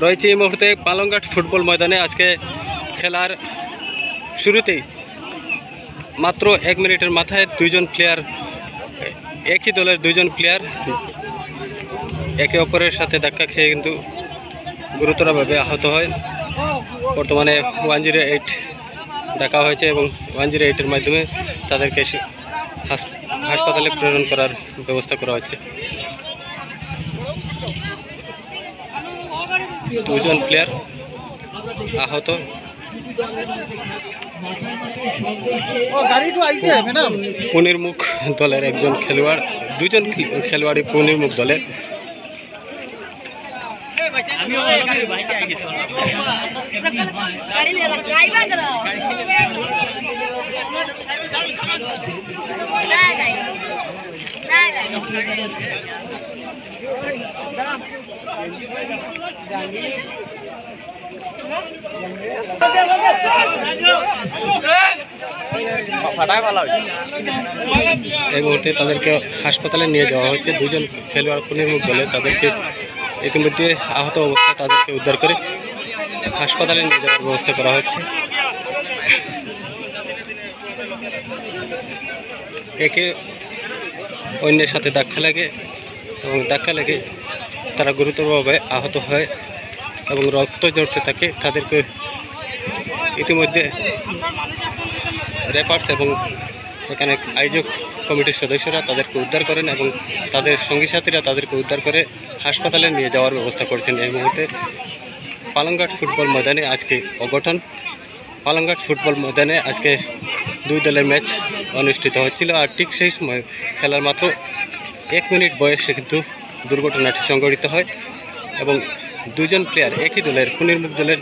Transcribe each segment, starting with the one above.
রয়েছে এই মুহূর্তে পালংঘাট ফুটবল ময়দানে আজকে খেলার শুরুতেই মাত্র 1 মিনিটের মাথায় দুইজন প্লেয়ার, একই দলের দুইজন প্লেয়ার একে অপরের সাথে ধাক্কা খেয়ে কিন্তু গুরুতরভাবে আহত হয়। বর্তমানে 108 ডাকা হয়েছে এবং 108-এর মাধ্যমে তাদেরকে হাসপাতালে প্রেরণ করার ব্যবস্থা করা হচ্ছে। দুজন প্লেয়ার আহত। পুনিরমুখ দলের একজন খেলোয়াড়, দুজন খেলোয়াড়ই পুনিরমুখ দলের। এই মুহূর্তে তাদেরকে হাসপাতালে নিয়ে যাওয়া হচ্ছে। দুজন খেলোয়াড় পুনিরমুখ দলে, তাদেরকে ইতিমধ্যে আহত অবস্থায় তাদেরকে উদ্ধার করে হাসপাতালে নিয়ে যাওয়ার ব্যবস্থা করা হচ্ছে। একে অন্যের সাথে ধাক্কা লাগে এবং ধাক্কা লেগে তারা গুরুতরভাবে আহত হয় এবং রক্ত ঝরতে থাকে। তাদেরকে ইতিমধ্যে রেফার্স এবং এখানে আয়োজক কমিটির সদস্যরা তাদেরকে উদ্ধার করেন এবং তাদের সঙ্গী সাথীরা তাদেরকে উদ্ধার করে হাসপাতালে নিয়ে যাওয়ার ব্যবস্থা করছেন। এই মুহূর্তে পালংঘাট ফুটবল ময়দানে আজকে অঘটন। পালংঘাট ফুটবল ময়দানে আজকে দুই দলের ম্যাচ অনুষ্ঠিত হচ্ছিল, আর ঠিক সেই সময় খেলার মাত্র 1 মিনিট বয়সে কিন্তু দুর্ঘটনাটি সংঘটিত হয় এবং দুজন প্লেয়ার, একই দলের পুনিরমুখ দলের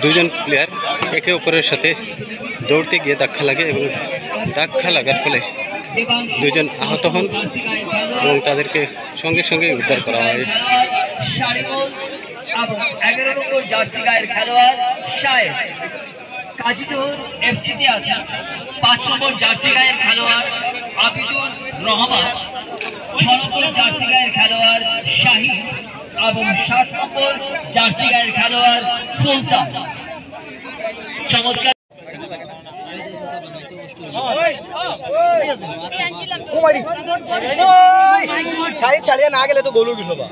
দুজন প্লেয়ার একে অপরের সাথে দৌড়তে গিয়ে ধাক্কা লাগে এবং ধাক্কা লাগার ফলে দুজন আহত হন এবং তাদেরকে সঙ্গে সঙ্গে উদ্ধার করা হয়। 11 নম্বর জার্সি গায়ের খেলোয়াড় শাহেদ কাজীপুর এফসিতে আছে। 5 নম্বর জার্সি গায়ের খেলোয়াড় আবিদুর রহমান, 6 নম্বর জার্সি গায়ের খেলোয়াড় শাহিদ এবং 7 নম্বর জার্সি গায়ের খেলোয়াড় সুলতান। চমৎকার ছাড়িয়ে না গেলে তো গোলও দিল বা।